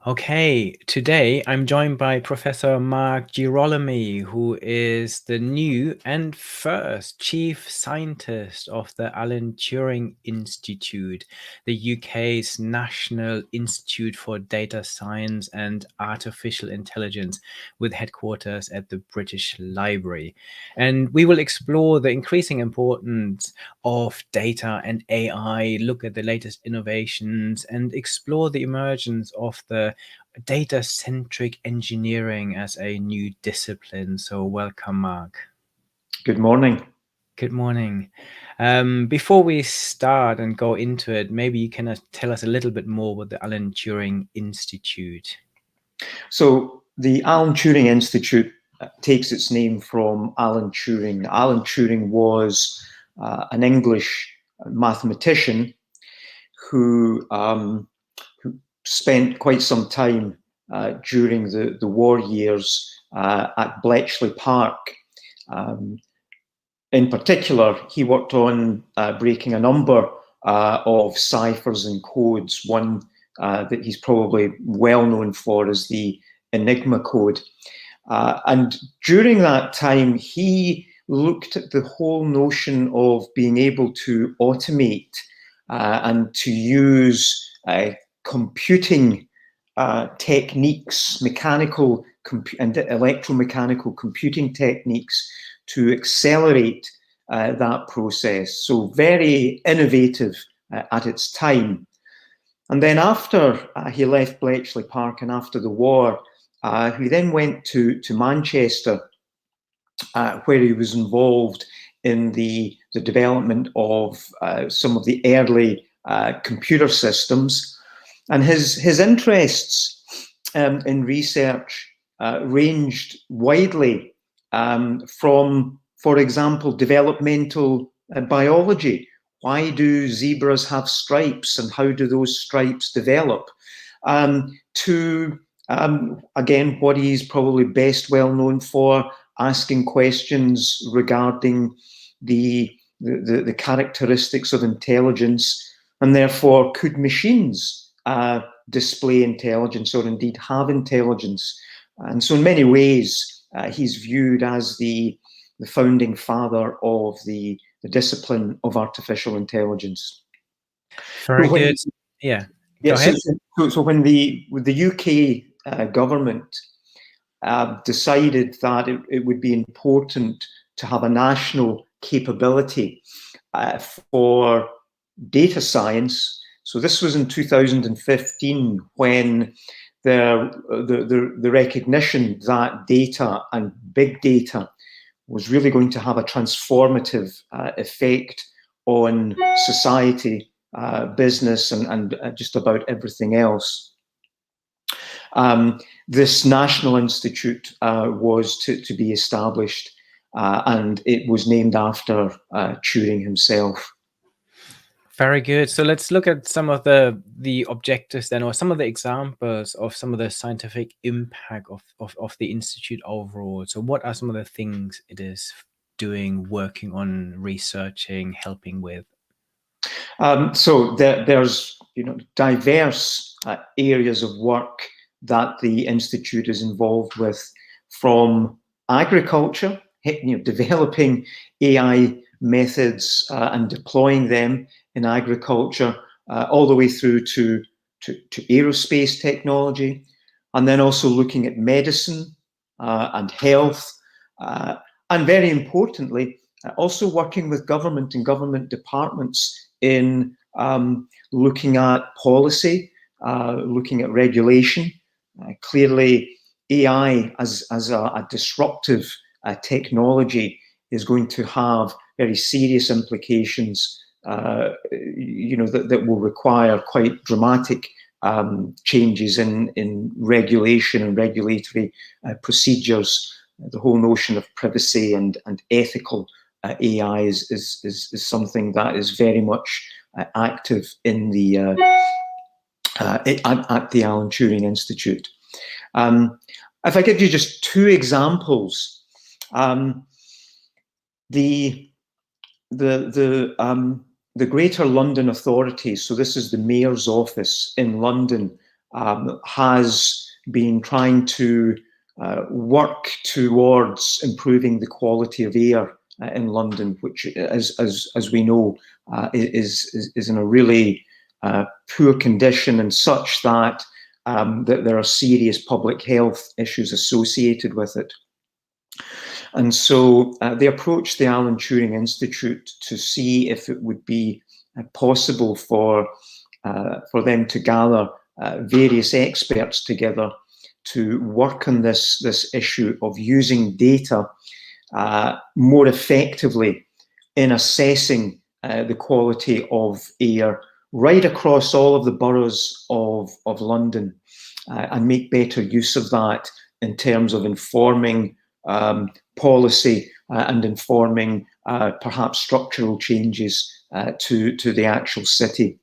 Okay, today I'm joined by Professor Mark Girolami, who is the new and first Chief Scientist of the Alan Turing Institute, the UK's National Institute for Data Science and Artificial Intelligence, with headquarters at the British Library. And we will explore the increasing importance of data and AI, look at the latest innovations, and explore the emergence of the data-centric engineering as a new discipline. So welcome, Mark. Good morning. Good morning. Before we start and go into it, maybe you can tell us a little bit more about the Alan Turing Institute. So the Alan Turing Institute takes its name from Alan Turing. Alan Turing was an English mathematician who spent quite some time during the war years at Bletchley Park. In particular, he worked on breaking a number of ciphers and codes. One that he's probably well known for is the Enigma code. And during that time, he looked at the whole notion of being able to automate and to use computing techniques, mechanical and electromechanical computing techniques to accelerate that process. So very innovative at its time. And then after he left Bletchley Park and after the war, he then went to Manchester, where he was involved in the development of some of the early computer systems. And his interests in research ranged widely from, for example, developmental biology. Why do zebras have stripes and how do those stripes develop? To, again, what he's probably best well known for, asking questions regarding the characteristics of intelligence, and therefore could machines display intelligence or indeed have intelligence? And so in many ways, he's viewed as the founding father of the discipline of artificial intelligence. Very good. Yeah. Yeah. Go ahead. So when the UK government decided that it would be important to have a national capability for data science. So this was in 2015 when the recognition that data and big data was really going to have a transformative effect on society, business, and just about everything else. This National Institute was to be established, and it was named after Turing himself. Very good. So let's look at some of the objectives then, or some of the examples of some of the scientific impact of the Institute overall. So what are some of the things it is doing, working on, researching, helping with? So there's diverse areas of work that the Institute is involved with, from agriculture, developing AI methods and deploying them in agriculture, all the way through to aerospace technology, and then also looking at medicine and health, and very importantly, also working with government and government departments in looking at policy, looking at regulation. Clearly, AI as a disruptive technology is going to have very serious implications, that will require quite dramatic changes in regulation and regulatory procedures. The whole notion of privacy and ethical AI is something that is very much active in the at the Alan Turing Institute. If I give you just two examples, the Greater London Authority, so this is the Mayor's office in London, has been trying to work towards improving the quality of air in London, which, as we know, is in a really poor condition, and such that that there are serious public health issues associated with it. And so they approached the Alan Turing Institute to see if it would be possible for them to gather various experts together to work on this issue of using data more effectively in assessing the quality of air right across all of the boroughs of London, and make better use of that in terms of informing policy and informing perhaps structural changes to the actual city.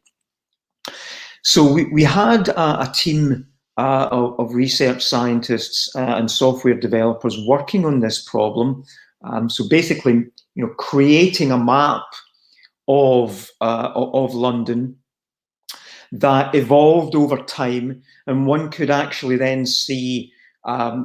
So we had a team of research scientists and software developers working on this problem. So basically, creating a map of London that evolved over time, and one could actually then see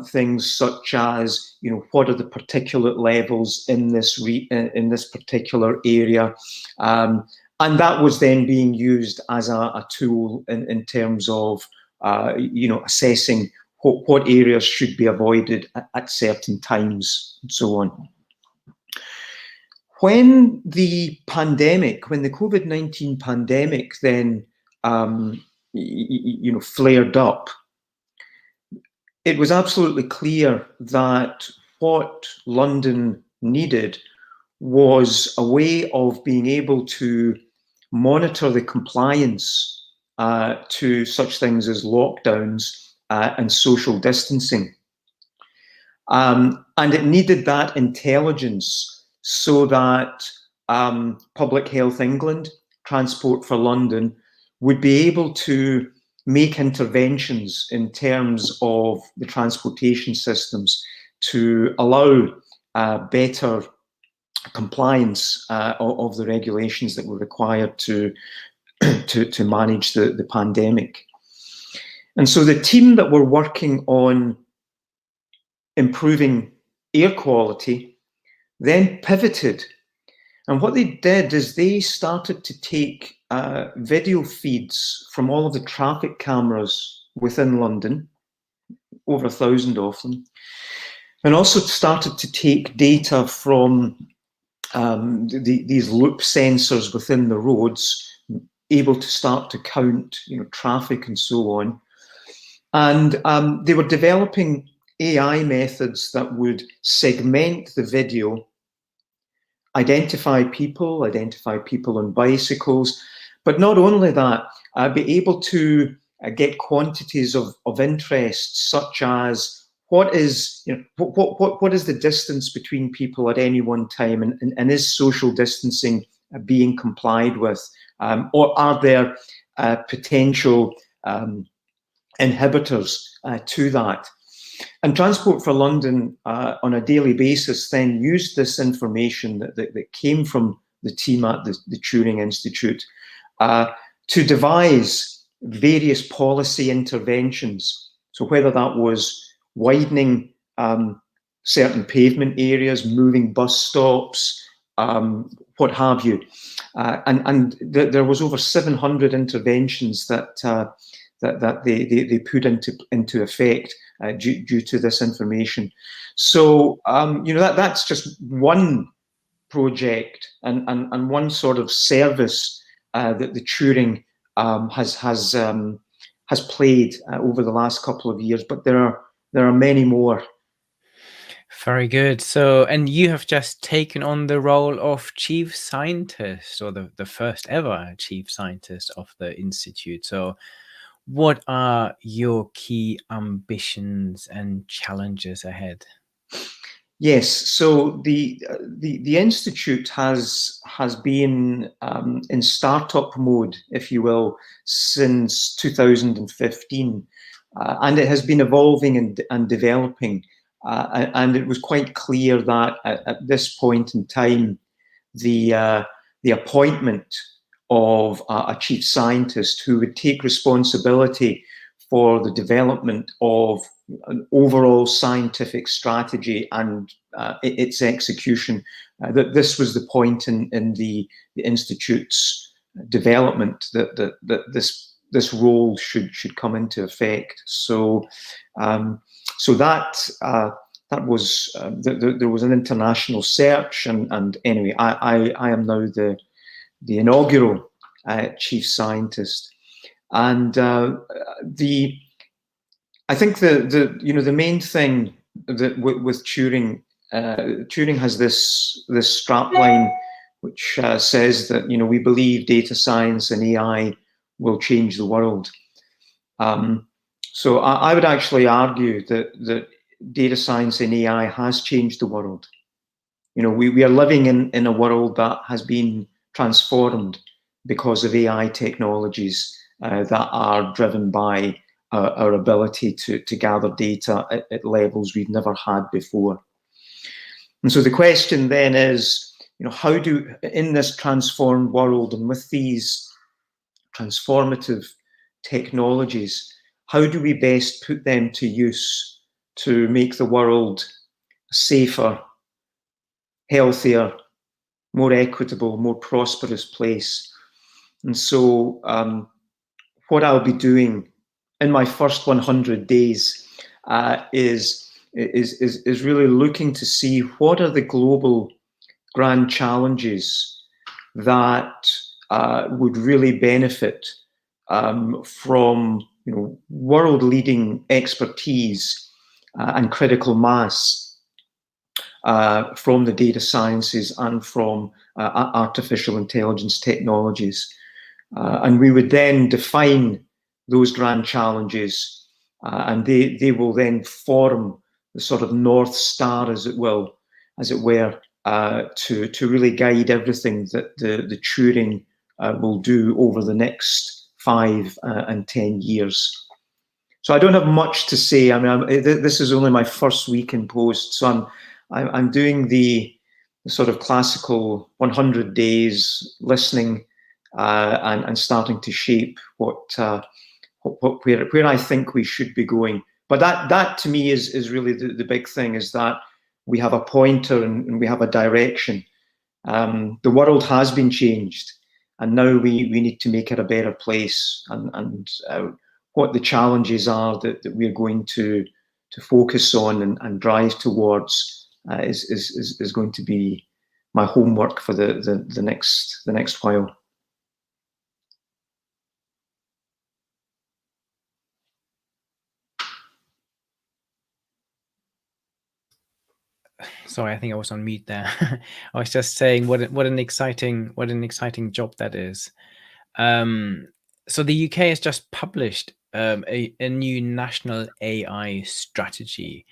things such as, what are the particulate levels in this particular area, and that was then being used as a tool in terms of assessing what areas should be avoided at certain times, and so on. When the COVID-19 pandemic then flared up, it was absolutely clear that what London needed was a way of being able to monitor the compliance to such things as lockdowns and social distancing. And it needed that intelligence so that Public Health England, Transport for London, would be able to make interventions in terms of the transportation systems to allow better compliance of the regulations that were required to manage the pandemic. And so the team that were working on improving air quality then pivoted. And what they did is they started to take video feeds from all of the traffic cameras within London, over 1,000 of them, and also started to take data from these loop sensors within the roads, able to start to count traffic and so on. And they were developing AI methods that would segment the video, identify people on bicycles, but not only that, be able to get quantities of interest, such as what is the distance between people at any one time, and is social distancing being complied with, or are there potential inhibitors to that? And Transport for London, on a daily basis, then used this information that came from the team at the Turing Institute to devise various policy interventions. So whether that was widening certain pavement areas, moving bus stops, what have you. And there was over 700 interventions that they put into effect due to this information. So that's just one project and one sort of service that the Turing has played over the last couple of years. But there are many more. Very good. So, and you have just taken on the role of chief scientist, or the first ever chief scientist of the Institute. So what are your key ambitions and challenges ahead? Yes, so the Institute has been in startup mode, if you will, since 2015, and it has been evolving and developing. And it was quite clear that at this point in time, the appointment of a chief scientist who would take responsibility for the development of an overall scientific strategy and its execution. That this was the point in the Institute's development, that this role should come into effect. So that was there was an international search, and anyway, I am now the inaugural chief scientist. And I think the main thing that with Turing, Turing has this strapline which says that we believe data science and AI will change the world. So I would actually argue that data science and AI has changed the world. We are living in a world that has been transformed because of AI technologies that are driven by our ability to gather data at levels we've never had before. And so the question then is, how do, in this transformed world and with these transformative technologies, how do we best put them to use to make the world a safer, healthier, more equitable, more prosperous place? And so what I'll be doing in my first 100 days is really looking to see what are the global grand challenges that would really benefit from world-leading expertise and critical mass from the data sciences and from artificial intelligence technologies. And we would then define those grand challenges, and they will then form the sort of North Star, as it were, to really guide everything that the Turing will do over the next 5 and 10 years. So I don't have much to say. I mean, this is only my first week in post, so I'm doing the sort of classical 100 days listening and starting to shape where I think we should be going. But that to me is really the big thing, is that we have a pointer and we have a direction. The world has been changed, and now we need to make it a better place. And what the challenges are that we're going to focus on and drive towards is going to be my homework for the next while. Sorry, I think I was on mute there. I was just saying what an exciting job that is. So the UK has just published a new national AI strategy.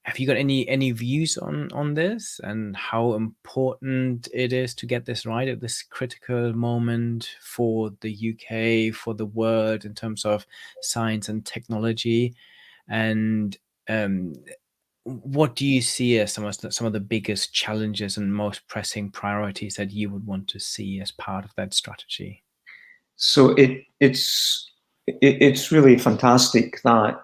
Have you got any views on this and how important it is to get this right at this critical moment for the UK, for the world in terms of science and technology? And what do you see as some of the biggest challenges and most pressing priorities that you would want to see as part of that strategy? So it's really fantastic that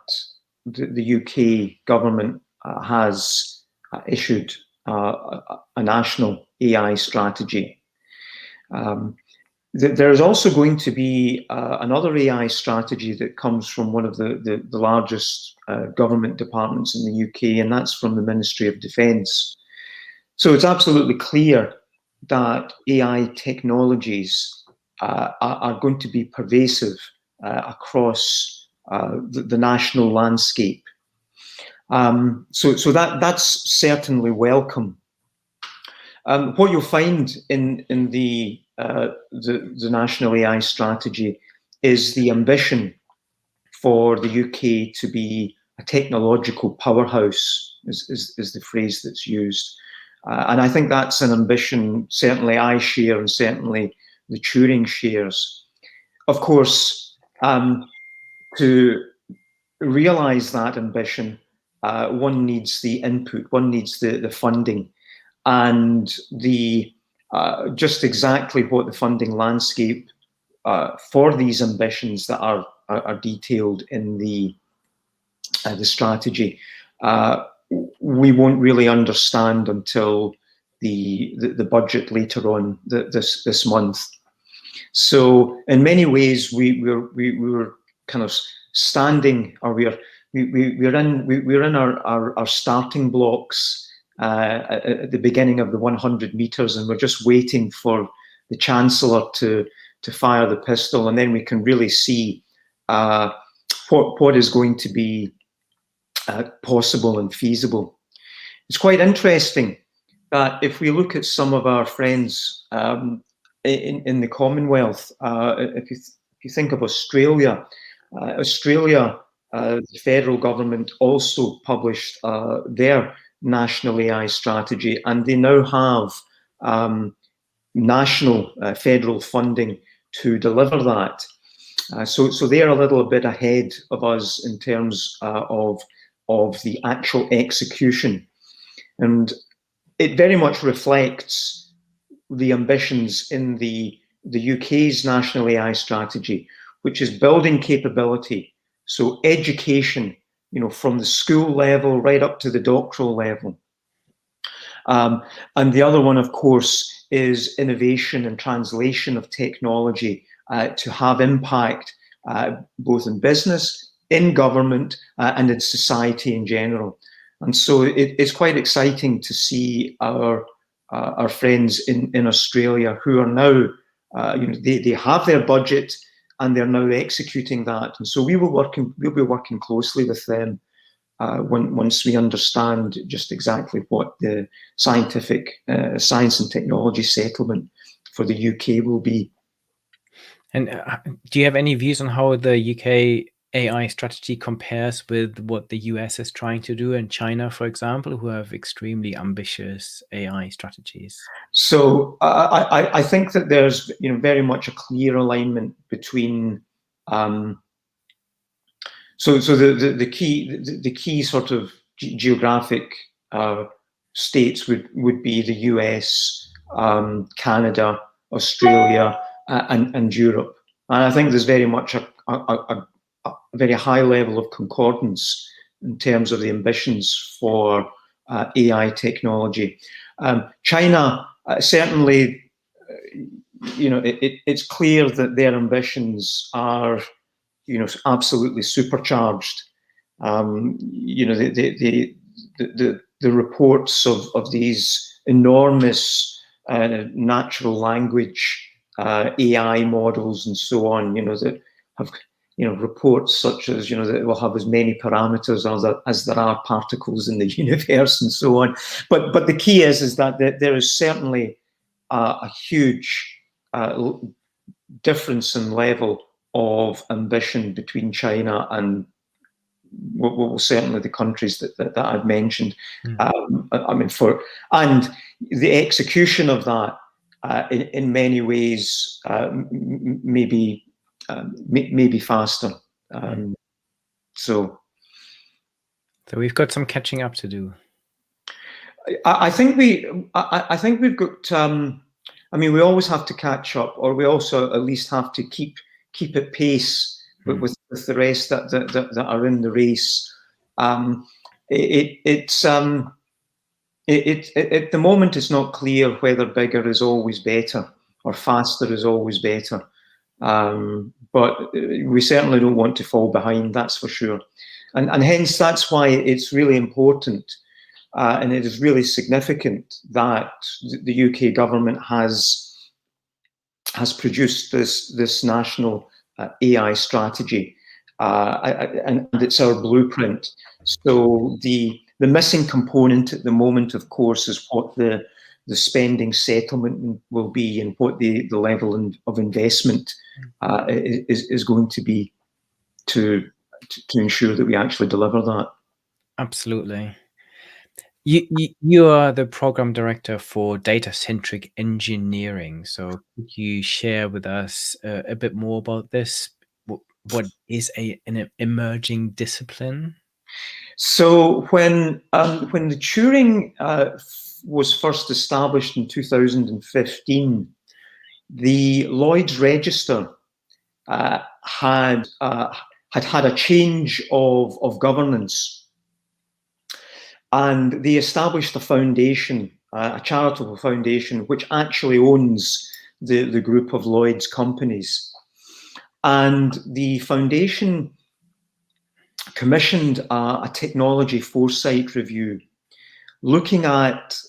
the UK government has issued a national AI strategy. There is also going to be another AI strategy that comes from one of the largest government departments in the UK, and that's from the Ministry of Defence. So it's absolutely clear that AI technologies are going to be pervasive across the national landscape. So that's certainly welcome. What you'll find in the national AI strategy is the ambition for the UK to be a technological powerhouse, is the phrase that's used. And I think that's an ambition certainly I share, and certainly the Turing shares. Of course, to realize that ambition, one needs the input, one needs the funding, and just exactly what the funding landscape for these ambitions that are are detailed in the strategy. We won't really understand until the budget later on this month. So in many ways, we were kind of standing, or we're in our starting blocks at the beginning of the 100 meters, and we're just waiting for the Chancellor to fire the pistol, and then we can really see what is going to be possible and feasible. It's quite interesting that if we look at some of our friends in the Commonwealth, if you think of Australia, the federal government also published their national AI strategy, and they now have national federal funding to deliver that. So they're a little bit ahead of us in terms of the actual execution. And it very much reflects the ambitions in the UK's national AI strategy, which is building capability. So education, from the school level right up to the doctoral level. And the other one, of course, is innovation and translation of technology to have impact both in business, in government, and in society in general. And so it's quite exciting to see our friends in Australia who are now, they have their budget and they're now executing that. And so we'll be working closely with them once we understand just exactly what the science and technology settlement for the UK will be. And do you have any views on how the UK AI strategy compares with what the US is trying to do, and China, for example, who have extremely ambitious AI strategies? So I think that there's very much a clear alignment between so the key sort of geographic states would be the US, Canada, Australia, and Europe. And I think there's very much a very high level of concordance in terms of the ambitions for AI technology. China, certainly, it's clear that their ambitions are, absolutely supercharged. The reports of these enormous natural language AI models and so on, that have, reports such as, that it will have as many parameters as there are particles in the universe and so on. But the key is that there is certainly a huge difference in level of ambition between China and certainly the countries that I've mentioned. And the execution of that in many ways may be faster. So we've got some catching up to do. I think we've got. We always have to catch up, or we also at least have to keep at pace with the rest that are in the race. At the moment, it's not clear whether bigger is always better or faster is always better. But we certainly don't want to fall behind, that's for sure. And hence, that's why it's really important and it is really significant that the UK government has produced this national AI strategy, and it's our blueprint. So the missing component at the moment, of course, is what the spending settlement will be and what the level of investment is going to be to ensure that we actually deliver that. Absolutely. You are the program director for data-centric engineering. So could you share with us a bit more about this? What is an emerging discipline? So when the Turing was first established in 2015, the Lloyd's Register had had a change of governance, and they established a foundation, a charitable foundation, which actually owns the group of Lloyd's companies. And the foundation commissioned a technology foresight review, looking at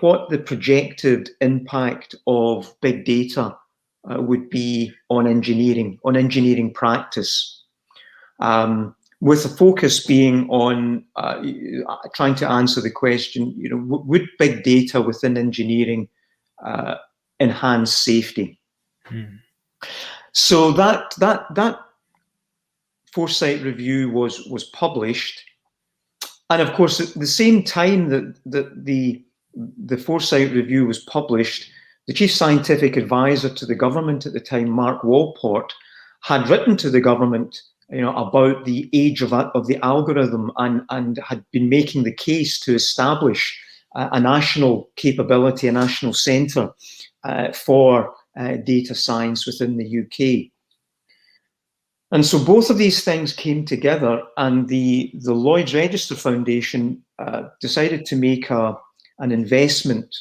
what the projected impact of big data would be on engineering practice, with the focus being on trying to answer the question, would big data within engineering enhance safety? So that foresight review was published, and of course, at the same time that the foresight review was published, the chief scientific advisor to the government at the time, Mark Walport, had written to the government, about the age of the algorithm, and had been making the case to establish a national capability, a national centre for data science within the UK. And so both of these things came together, and the Lloyd's Register Foundation decided to make an investment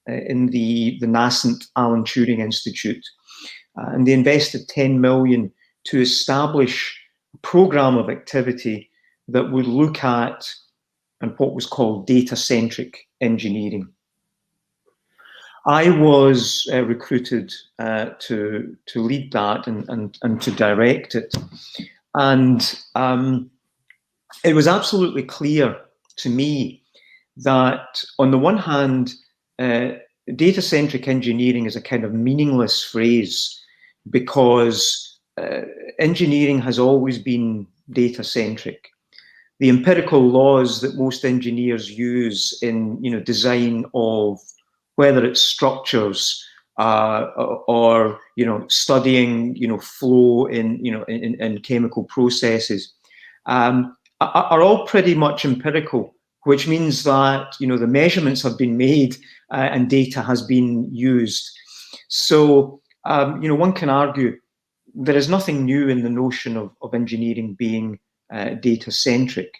in the nascent Alan Turing Institute. And they invested 10 million to establish a program of activity that would look at what was called data-centric engineering. I was recruited to lead that and to direct it. And it was absolutely clear to me that, on the one hand, data-centric engineering is a kind of meaningless phrase, because engineering has always been data-centric. The empirical laws that most engineers use in design of, whether it's structures or studying flow in chemical processes, are all pretty much empirical, which means that the measurements have been made and data has been used. So one can argue there is nothing new in the notion of engineering being data-centric.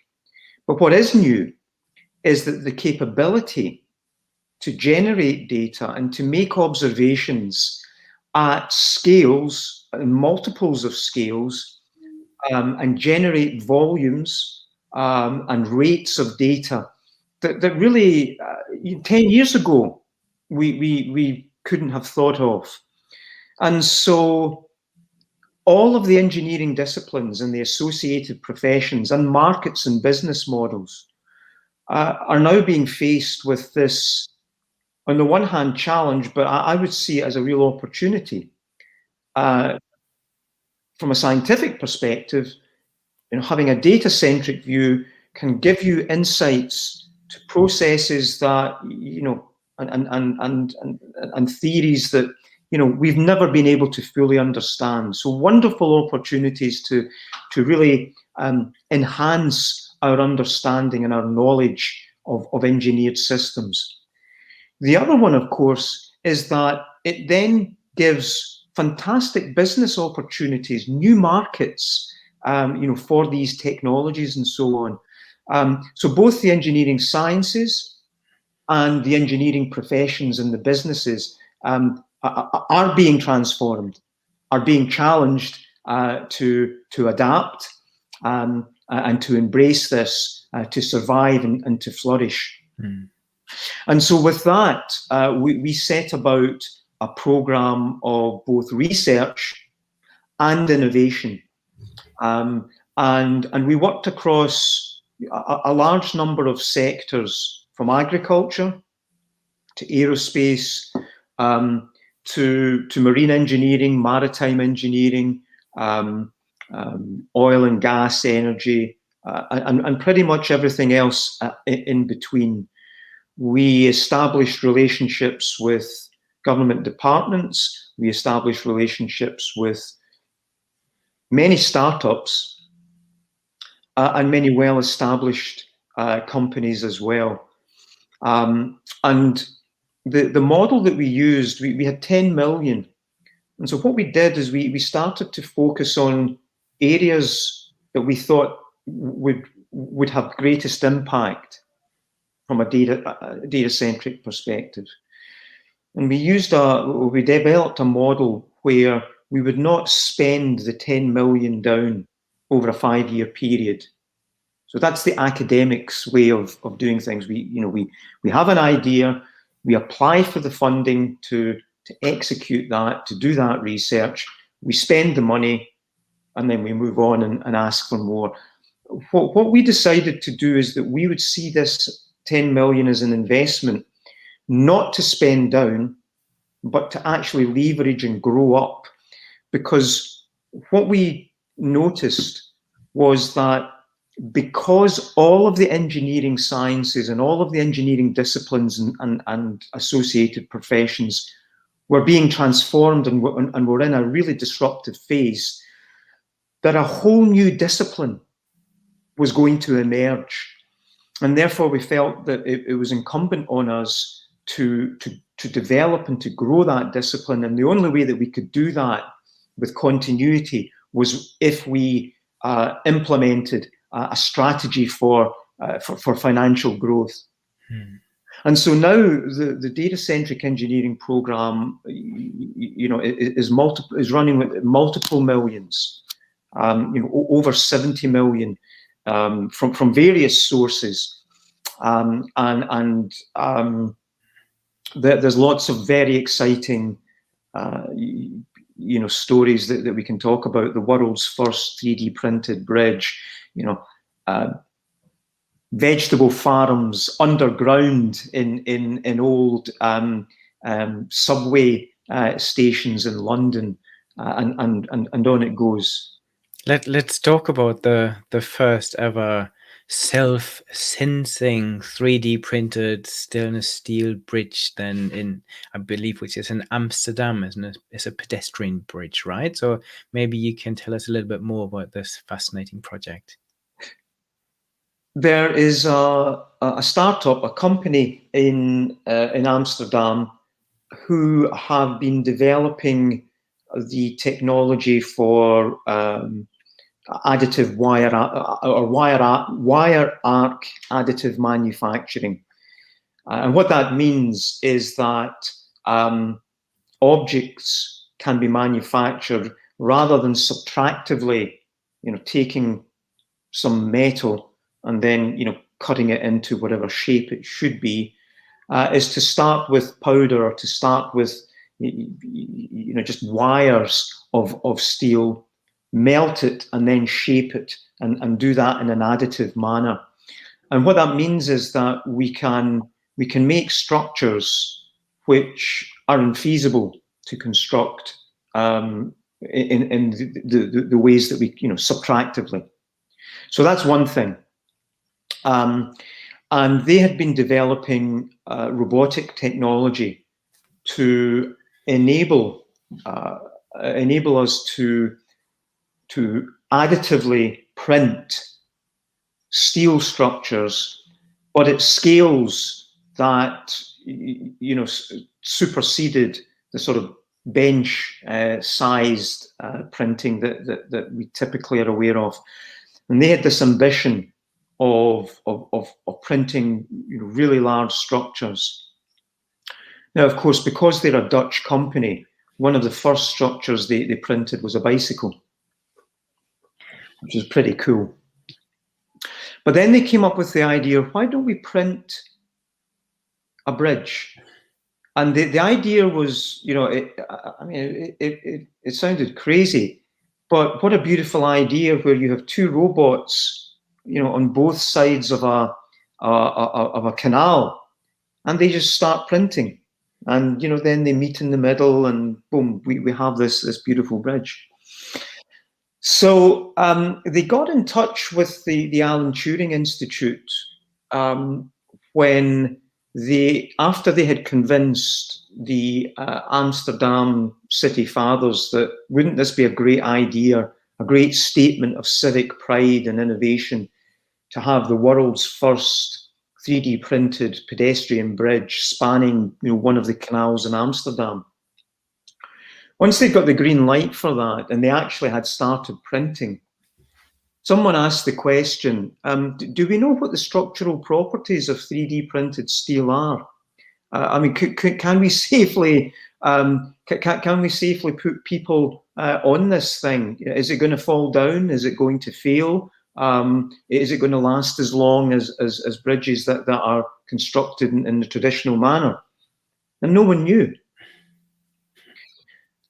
But what is new is that the capability to generate data and to make observations at scales and multiples of scales, and generate volumes and rates of data that really 10 years ago we couldn't have thought of. And so all of the engineering disciplines and the associated professions and markets and business models are now being faced with this, on the one hand, challenge, but I would see it as a real opportunity. From a scientific perspective, having a data-centric view can give you insights to processes that, and theories that, we've never been able to fully understand. So wonderful opportunities to really enhance our understanding and our knowledge of engineered systems. The other one, of course, is that it then gives fantastic business opportunities, new markets, for these technologies and so on. So both the engineering sciences and the engineering professions and the businesses are being transformed, are being challenged to adapt and to embrace this, to survive and to flourish. And so with that, we set about a program of both research and innovation. And we worked across a large number of sectors, from agriculture to aerospace, to marine engineering, maritime engineering, oil and gas, energy, and pretty much everything else in between. We established relationships with government departments. We established relationships with many startups and many well-established companies as well. And the model that we used, we had 10 million And so what we did is we started to focus on areas that we thought would have greatest impact from a data-centric perspective. And we developed a model where we would not spend the 10 million down over a 5-year period. So that's the academics way of doing things. We have an idea, we apply for the funding to execute that, to do that research, we spend the money, and then we move on and ask for more. What we decided to do is that we would see this 10 million as an investment, not to spend down, but to actually leverage and grow up. Because what we noticed was that because all of the engineering sciences and all of the engineering disciplines and associated professions were being transformed and were in a really disruptive phase, that a whole new discipline was going to emerge. And therefore, we felt that it was incumbent on us to develop and to grow that discipline. And the only way that we could do that with continuity was if we implemented a strategy for financial growth. And so now the data-centric engineering program, is running with multiple millions, over 70 million from various sources, there's lots of very exciting stories that we can talk about. The world's first 3D printed bridge, vegetable farms underground in old subway stations in London, and on it goes. Let's talk about the first ever self-sensing 3D printed stainless steel bridge then in, I believe, which is in Amsterdam, isn't it? It's a pedestrian bridge, right? So maybe you can tell us a little bit more about this fascinating project. There is a startup, a company in Amsterdam who have been developing the technology for additive wire arc additive manufacturing. And what that means is that objects can be manufactured rather than subtractively, taking some metal and then, cutting it into whatever shape it should be, is to start with powder, or to start with, just wires of steel, melt it and then shape it and do that in an additive manner. And what that means is that we can make structures which are infeasible to construct in the ways that we, subtractively. So that's one thing. And they had been developing robotic technology to enable us to additively print steel structures, but at scales that superseded the sort of bench sized printing that we typically are aware of. And they had this ambition of printing really large structures. Now, of course, because they're a Dutch company, one of the first structures they printed was a bicycle, which is pretty cool. But then they came up with the idea, why don't we print a bridge? And the idea was, it sounded crazy, but what a beautiful idea, where you have two robots, on both sides of a canal, and they just start printing, and then they meet in the middle, and boom, we have this beautiful bridge. So they got in touch with the Alan Turing Institute when after they had convinced the Amsterdam city fathers that wouldn't this be a great idea, a great statement of civic pride and innovation, to have the world's first 3D printed pedestrian bridge spanning one of the canals in Amsterdam. Once they got the green light for that, and they actually had started printing, someone asked the question, do we know what the structural properties of 3D printed steel are? I mean, can we safely can we safely put people on this thing? Is it going to fall down? Is it going to fail? Is it going to last as long as bridges that are constructed in the traditional manner? And no one knew.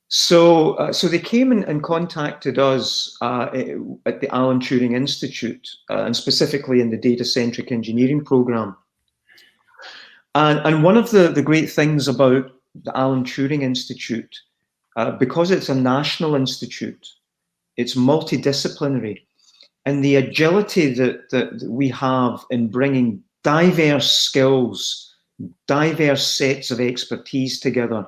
So they came and contacted us at the Alan Turing Institute, and specifically in the data-centric engineering program. And one of the great things about the Alan Turing Institute, because it's a national institute, it's multidisciplinary, and the agility that we have in bringing diverse skills, diverse sets of expertise together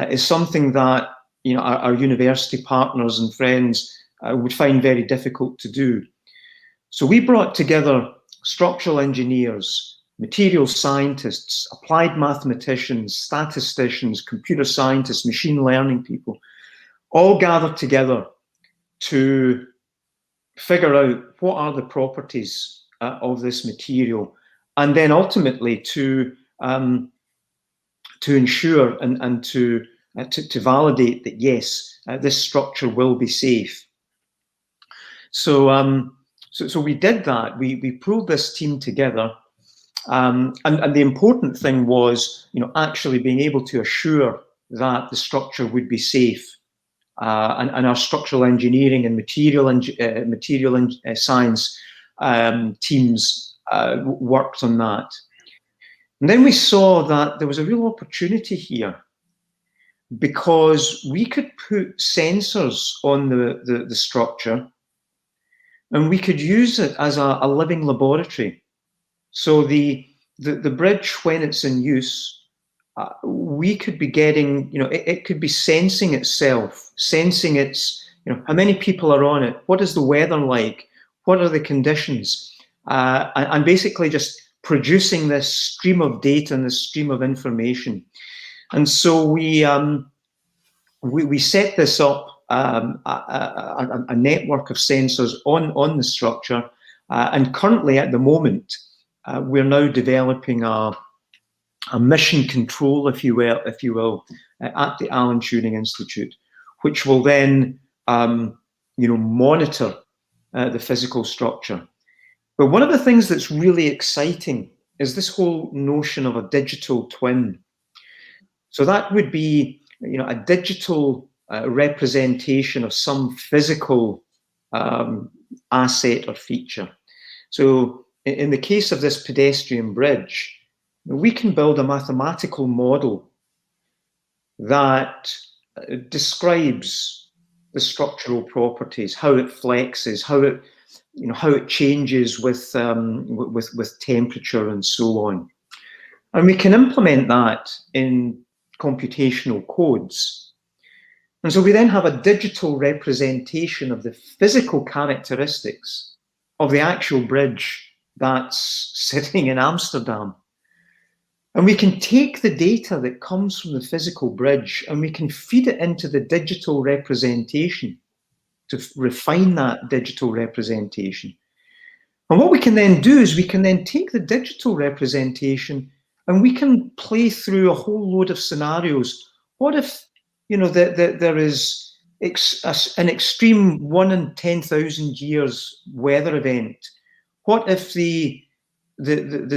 is something that our university partners and friends would find very difficult to do. So we brought together structural engineers, material scientists, applied mathematicians, statisticians, computer scientists, machine learning people, all gathered together to figure out what are the properties of this material, and then ultimately to ensure and to validate that yes, this structure will be safe. So we did that. We pulled this team together, and the important thing was, actually being able to assure that the structure would be safe. And our structural engineering and material science teams worked on that. And then we saw that there was a real opportunity here, because we could put sensors on the structure, and we could use it as a living laboratory. So the bridge, when it's in use, we could be getting, it could be sensing itself, sensing its, how many people are on it, what is the weather like, what are the conditions, and basically just producing this stream of data and this stream of information. And so we set this up, a network of sensors on the structure, and currently at the moment we're now developing a mission control, if you will, at the Alan Turing Institute, which will then monitor the physical structure. But one of the things that's really exciting is this whole notion of a digital twin. So that would be a digital representation of some physical asset or feature. So in the case of this pedestrian bridge, we can build a mathematical model that describes the structural properties, how it flexes, how it changes with temperature and so on. And we can implement that in computational codes. And so we then have a digital representation of the physical characteristics of the actual bridge that's sitting in Amsterdam. And we can take the data that comes from the physical bridge and we can feed it into the digital representation to refine that digital representation. And what we can then do is we can then take the digital representation and we can play through a whole load of scenarios. What if, there is an extreme 1 in 10,000 years weather event? What if the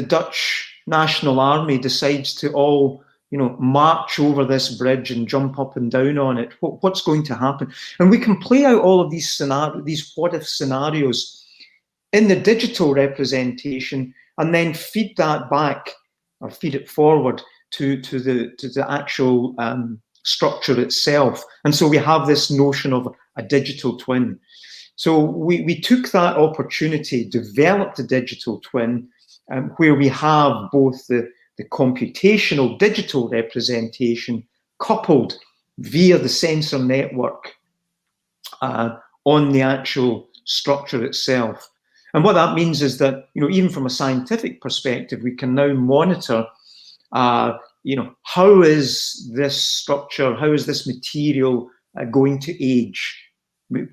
Dutch National Army decides to all, march over this bridge and jump up and down on it? What's going to happen? And we can play out all of these scenarios, these what-if scenarios, in the digital representation, and then feed that back or feed it forward to the actual structure itself. And so we have this notion of a digital twin. So we took that opportunity, developed the digital twin, where we have both the computational digital representation coupled via the sensor network on the actual structure itself. And what that means is that, even from a scientific perspective, we can now monitor, how is this structure, how is this material going to age?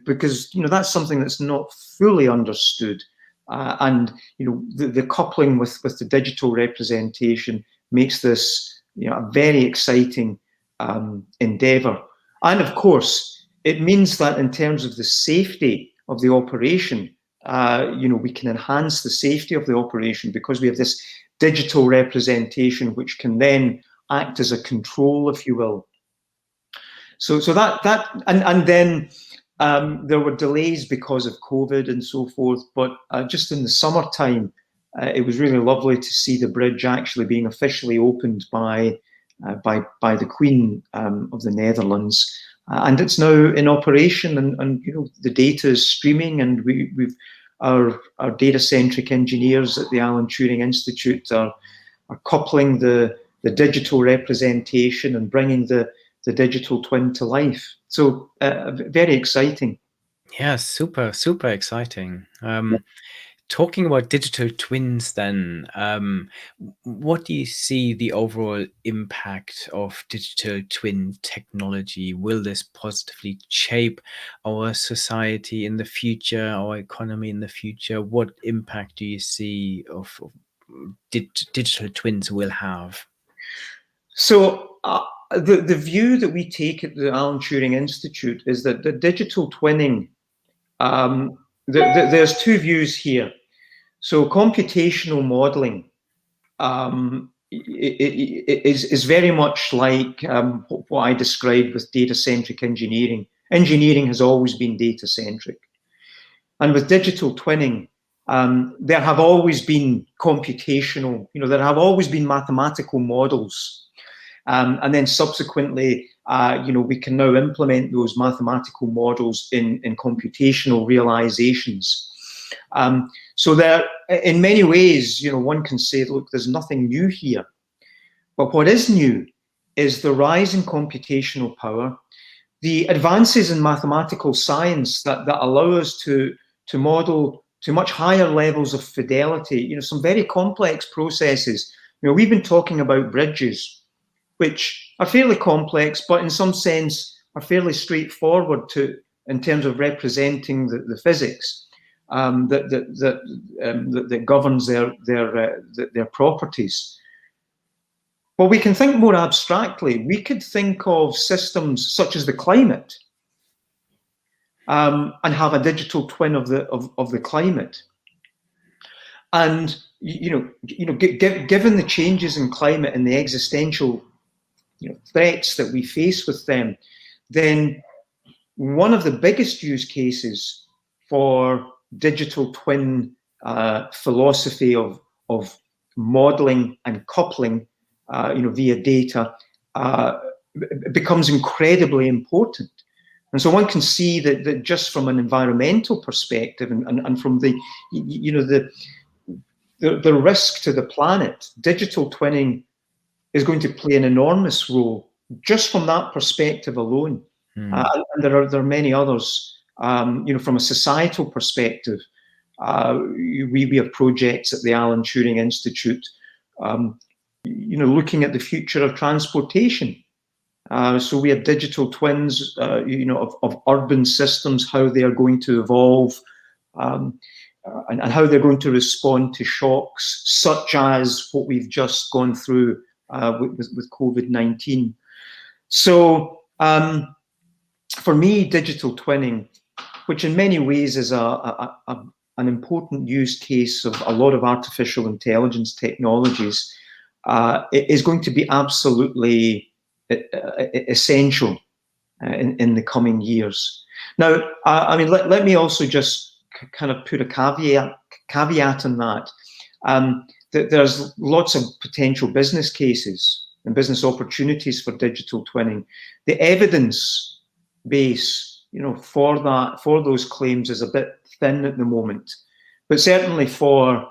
Because that's something that's not fully understood, and the coupling with the digital representation makes this a very exciting endeavour. And of course, it means that in terms of the safety of the operation, we can enhance the safety of the operation because we have this digital representation, which can then act as a control, if you will. So and then there were delays because of COVID and so forth. But just in the summertime, it was really lovely to see the bridge actually being officially opened by the Queen of the Netherlands, and it's now in operation. And the data is streaming, and we've our data-centric engineers at the Alan Turing Institute are coupling the digital representation and bringing the digital twin to life. So very exciting. Yeah, super, super exciting. Talking about digital twins then, what do you see the overall impact of digital twin technology? Will this positively shape our society in the future, our economy in the future? What impact do you see of digital twins will have? So the view that we take at the Alan Turing Institute is that the digital twinning, there's two views here. So computational modelling is very much like what I described with data-centric engineering. Engineering has always been data-centric. And with digital twinning, there have always been computational, there have always been mathematical models. And then subsequently, we can now implement those mathematical models in computational realizations. So there, in many ways, one can say, look, there's nothing new here. But what is new is the rise in computational power, the advances in mathematical science that allow us to model to much higher levels of fidelity, some very complex processes. We've been talking about bridges, which are fairly complex, but in some sense are fairly straightforward in terms of representing the physics that governs their properties. But we can think more abstractly. We could think of systems such as the climate, and have a digital twin of the climate. And given the changes in climate and the existential threats that we face with them, then one of the biggest use cases for digital twin philosophy of modeling and coupling via data becomes incredibly important. And so one can see that just from an environmental perspective and from the risk to the planet, digital twinning is going to play an enormous role just from that perspective alone. And there are many others. From a societal perspective, we have projects at the Alan Turing Institute, looking at the future of transportation. So we have digital twins, of urban systems, how they are going to evolve, and how they're going to respond to shocks, such as what we've just gone through with COVID-19. So for me, digital twinning, which in many ways is an important use case of a lot of artificial intelligence technologies, is going to be absolutely essential in the coming years. Now, let me also just kind of put a caveat on that. That there's lots of potential business cases and business opportunities for digital twinning. The evidence base, for those claims is a bit thin at the moment, but certainly for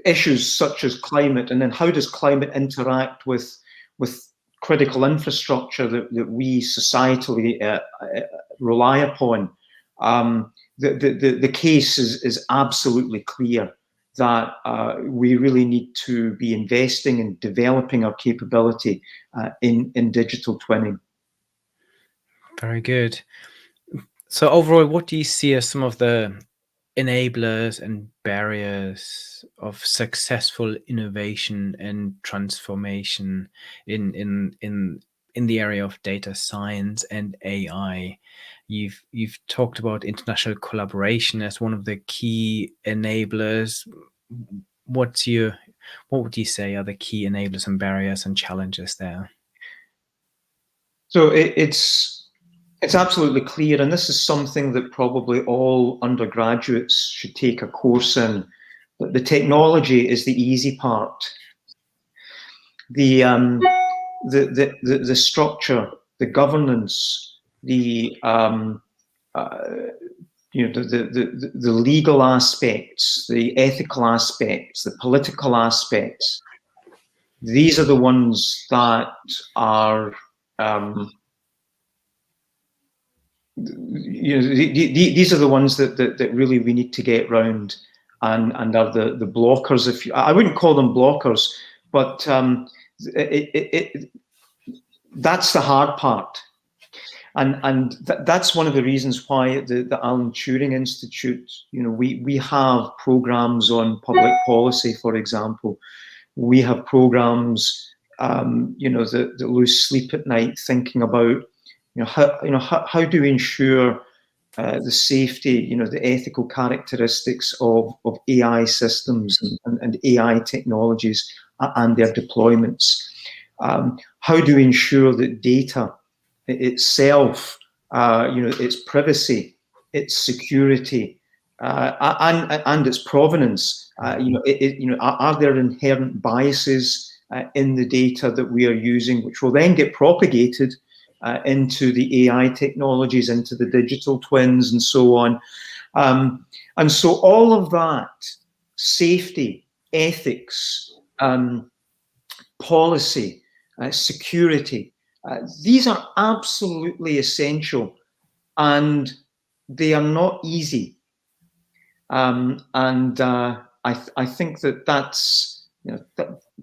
issues such as climate, and then how does climate interact with critical infrastructure that we societally rely upon. The case is absolutely clear that we really need to be investing in developing our capability in digital twinning. Very good. So overall, what do you see as some of the enablers and barriers of successful innovation and transformation in the area of data science and AI? You've talked about international collaboration as one of the key enablers. What would you say are the key enablers and barriers and challenges there? So it's absolutely clear, and this is something that probably all undergraduates should take a course in. That the technology is the easy part. The structure, the governance, the the legal aspects, the ethical aspects, the political aspects. These are the ones that are these are the ones that really we need to get round and are the blockers. I wouldn't call them blockers, but that's the hard part. And that's one of the reasons why the Alan Turing Institute, we have programs on public policy, for example. We have programs, that lose sleep at night thinking about, how do we ensure the safety, the ethical characteristics of AI systems and AI technologies and their deployments. How do we ensure that data itself, its privacy, its security, and its provenance, are there inherent biases in the data that we are using, which will then get propagated into the AI technologies, into the digital twins, and so on. And so all of that, safety, ethics, policy, security, these are absolutely essential, and they are not easy. I think that's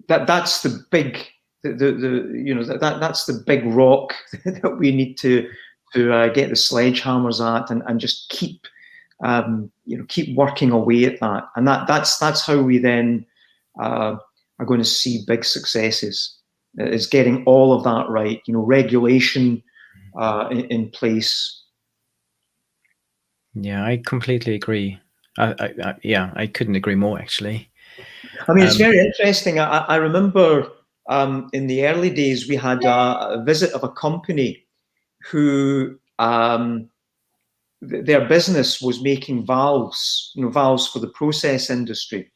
that's the big that's the big rock that we need to get the sledgehammers at and just keep keep working away at that, and that's how we then are going to see big successes. Is getting all of that right, regulation in place. Yeah, I completely agree. I couldn't agree more, actually. I mean, it's very interesting. I remember in the early days, we had a visit of a company who their business was making valves, valves for the process industry.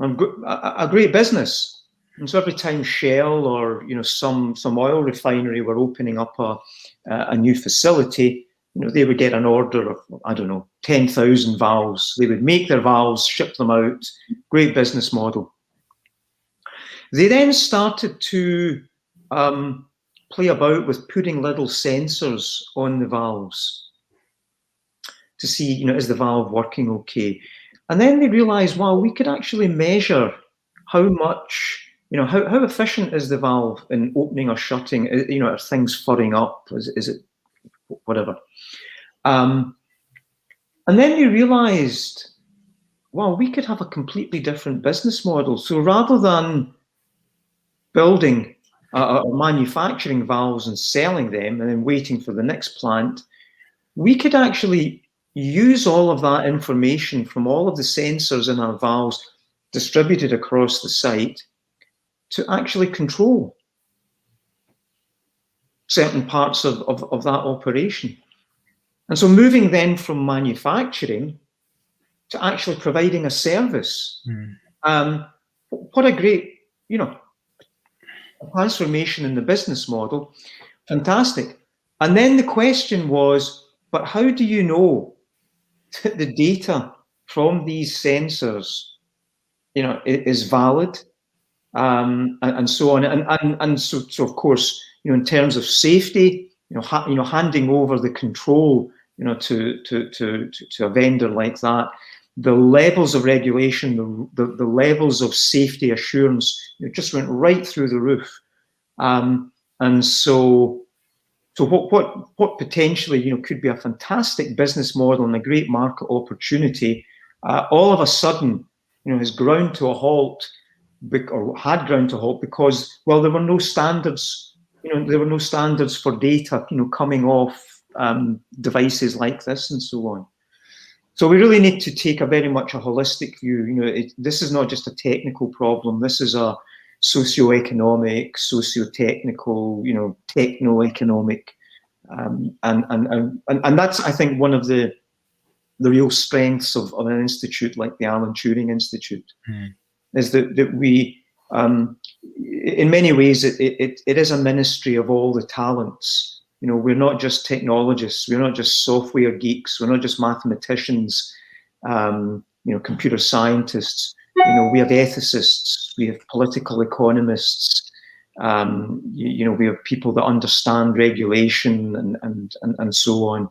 A great business. And so every time Shell or some oil refinery were opening up a new facility, they would get an order of, I don't know, 10,000 valves. They would make their valves, ship them out. Great business model. They then started to play about with putting little sensors on the valves to see, is the valve working okay? And then they realized, wow, we could actually measure how much, how efficient is the valve in opening or shutting? Are things furring up? Is it whatever? And then they realized, wow, we could have a completely different business model. So rather than building or manufacturing valves and selling them and then waiting for the next plant, we could actually use all of that information from all of the sensors in our valves distributed across the site to actually control certain parts of that operation. And so moving then from manufacturing to actually providing a service. What a great, transformation in the business model. Fantastic. And then the question was, but how do you know that the data from these sensors, is valid, and so on, and so of course, in terms of safety, handing over the control, to a vendor like that, the levels of regulation, the levels of safety assurance, just went right through the roof, and so So what potentially, could be a fantastic business model and a great market opportunity, all of a sudden, has ground to a halt, or had ground to a halt because, well, there were no standards. There were no standards for data, coming off devices like this and so on. So we really need to take a very much a holistic view. This is not just a technical problem. This is a socio-economic, socio-technical, techno-economic, and that's, I think, one of the real strengths of an institute like the Alan Turing Institute, is that we, in many ways, it is a ministry of all the talents. We're not just technologists, we're not just software geeks, we're not just mathematicians, computer scientists. We have ethicists, we have political economists, we have people that understand regulation and so on,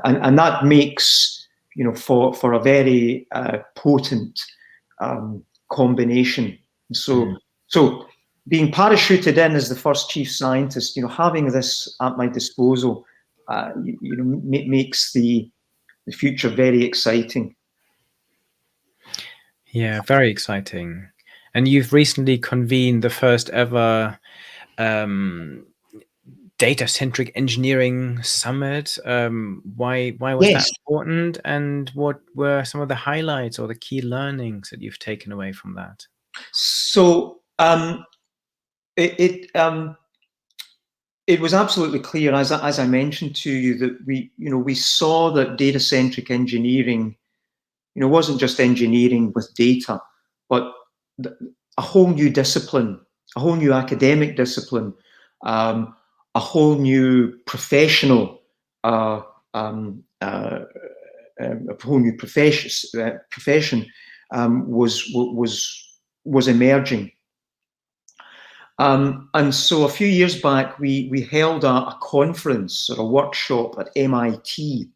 and that makes for a very potent combination. So being parachuted in as the first chief scientist, having this at my disposal, makes the future very exciting. Yeah, very exciting. And you've recently convened the first ever data-centric engineering summit. Why was that important, and what were some of the highlights or the key learnings that you've taken away from that? So it was absolutely clear, as I mentioned to you, that we saw that data-centric engineering, wasn't just engineering with data, but a whole new discipline, a whole new academic discipline, a whole new professional, a whole new profession was emerging. And so a few years back, we held a conference or a workshop at MIT,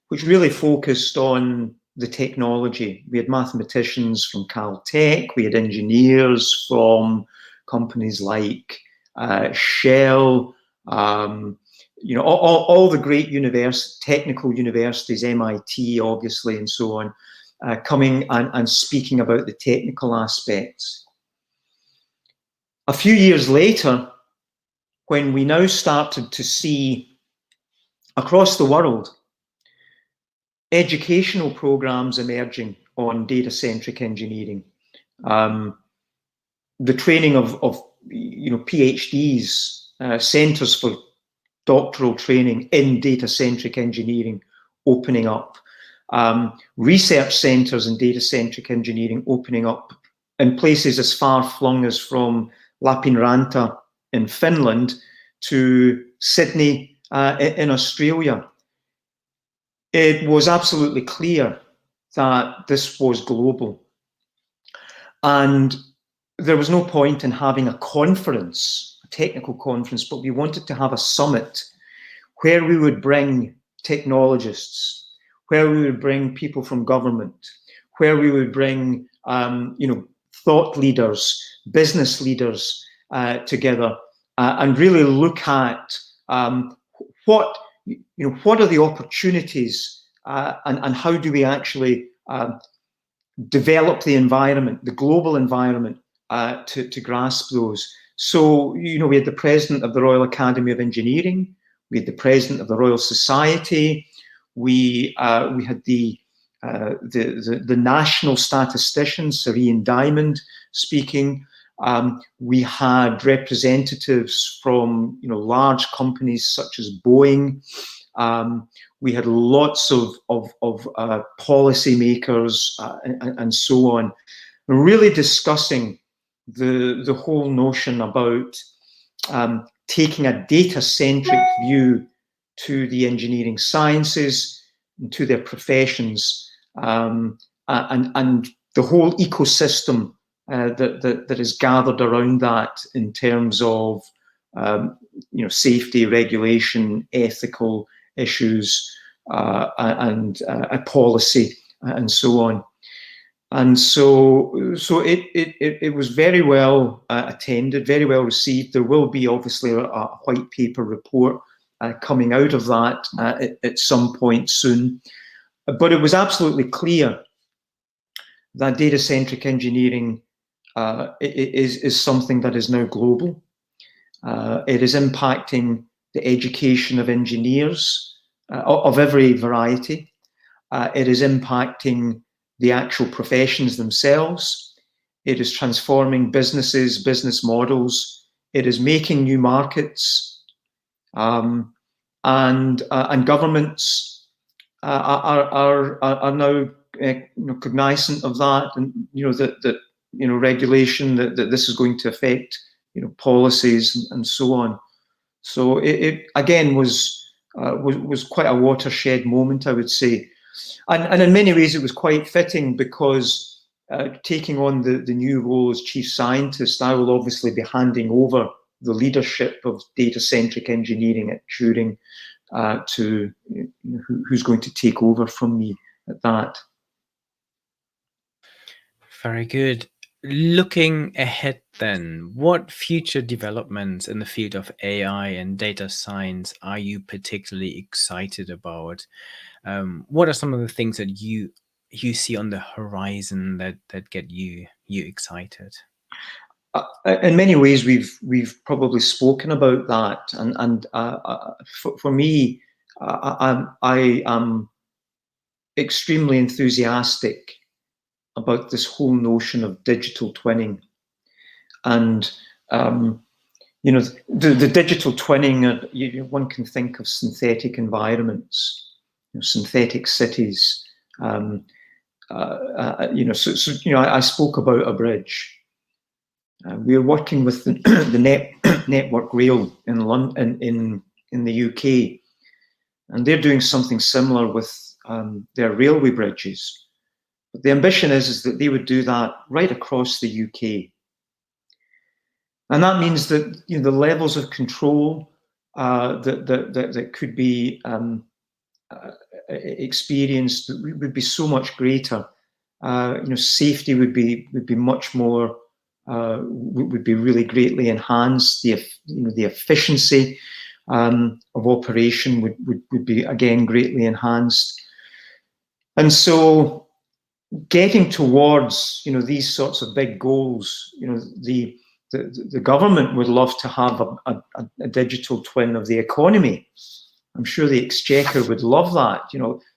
which really focused on the technology. We had mathematicians from Caltech, we had engineers from companies like Shell, all the great technical universities, MIT, obviously, and so on, coming and speaking about the technical aspects. A few years later, when we now started to see across the world educational programs emerging on data-centric engineering, the training of PhDs, centers for doctoral training in data-centric engineering opening up, research centers in data-centric engineering opening up in places as far-flung as from Lappeenranta in Finland to Sydney in Australia. It was absolutely clear that this was global. And there was no point in having a conference, a technical conference, but we wanted to have a summit where we would bring technologists, where we would bring people from government, where we would bring thought leaders, business leaders together, and really look at what are the opportunities, and how do we actually develop the environment, the global environment, to grasp those. So, we had the president of the Royal Academy of Engineering, we had the president of the Royal Society, we had the national statistician, Sir Ian Diamond, speaking. We had representatives from large companies such as Boeing. We had lots of policymakers and so on, really discussing the whole notion about taking a data-centric view to the engineering sciences and to their professions, and the whole ecosystem that is gathered around that in terms of safety, regulation, ethical issues, and policy, and so on. And so it was very well attended, very well received. There will be obviously a white paper report coming out of that at some point soon. But it was absolutely clear that data-centric engineering is something that is now global. It is impacting the education of engineers of every variety. It is impacting the actual professions themselves. It is transforming businesses, business models. It is making new markets, and governments are now cognizant of that, and that regulation that this is going to affect policies and so on. So it again was quite a watershed moment, I would say. And in many ways, it was quite fitting because taking on the new role as chief scientist, I will obviously be handing over the leadership of data-centric engineering at Turing to who's going to take over from me at that. Very good. Looking ahead then, what future developments in the field of AI and data science are you particularly excited about? What are some of the things that you see on the horizon that get you excited? In many ways, we've probably spoken about that, and for me, I am extremely enthusiastic about this whole notion of digital twinning, and the digital twinning. One can think of synthetic environments, synthetic cities. I spoke about a bridge. We are working with the Network Rail in London, in the UK, and they're doing something similar with their railway bridges. But the ambition is that they would do that right across the UK, and that means that the levels of control that could be experienced would be so much greater. Safety would be much more. Would be really greatly enhanced. The efficiency of operation would be again greatly enhanced. And so, getting towards these sorts of big goals, the government would love to have a digital twin of the economy. I'm sure the Exchequer would love that.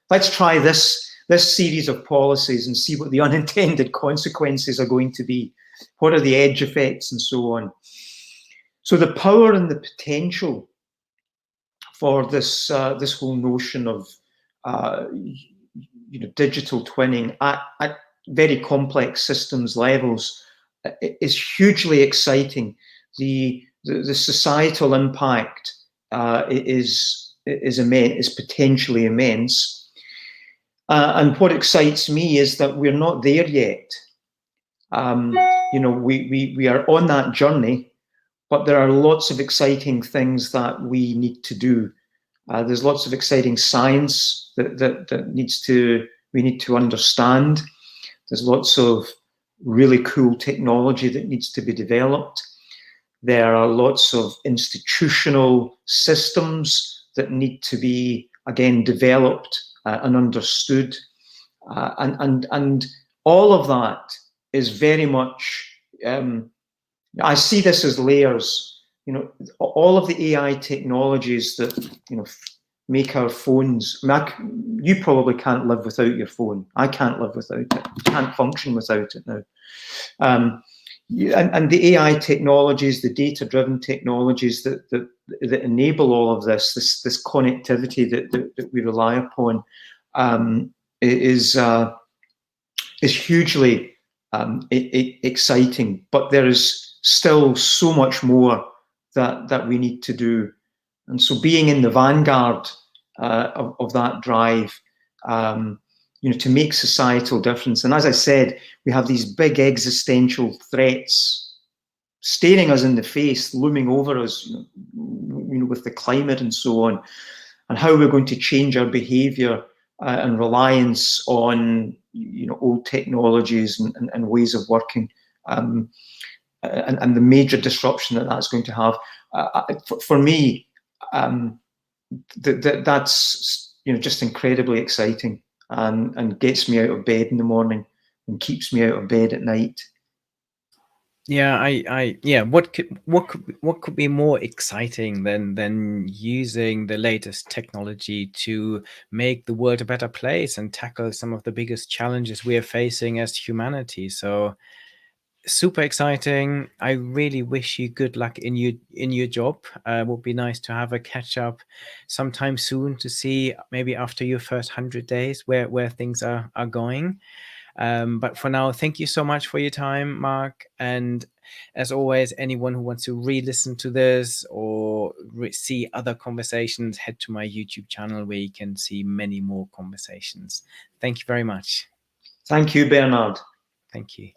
Let's try this series of policies and see what the unintended consequences are going to be. What are the edge effects and so on? So the power and the potential for this whole notion of digital twinning at very complex systems levels is hugely exciting. The societal impact is immense, is potentially immense. And what excites me is that we're not there yet. We are on that journey, but there are lots of exciting things that we need to do. There's lots of exciting science that we need to understand. There's lots of really cool technology that needs to be developed. There are lots of institutional systems that need to be, again, developed and understood. And all of that is very much, I see this as layers. All of the AI technologies that make our phones. You probably can't live without your phone. I can't live without it. Can't function without it now. And the AI technologies, the data-driven technologies that enable all of this connectivity that we rely upon, is hugely exciting. But there is still so much more that we need to do. And so being in the vanguard of that drive, to make societal difference. And as I said, we have these big existential threats staring us in the face, looming over us, with the climate and so on, and how we're going to change our behavior and reliance on old technologies and ways of working, and the major disruption that that's going to have. For me, that's just incredibly exciting, and gets me out of bed in the morning and keeps me out of bed at night. Yeah, yeah. What could be more exciting than using the latest technology to make the world a better place and tackle some of the biggest challenges we are facing as humanity? So super exciting. I really wish you good luck in your job. Would be nice to have a catch up sometime soon to see maybe after your first 100 days where things are going. But for now, thank you so much for your time, Mark. And as always, anyone who wants to re-listen to this or see other conversations, head to my YouTube channel where you can see many more conversations. Thank you very much. Thank you, Bernard. Thank you.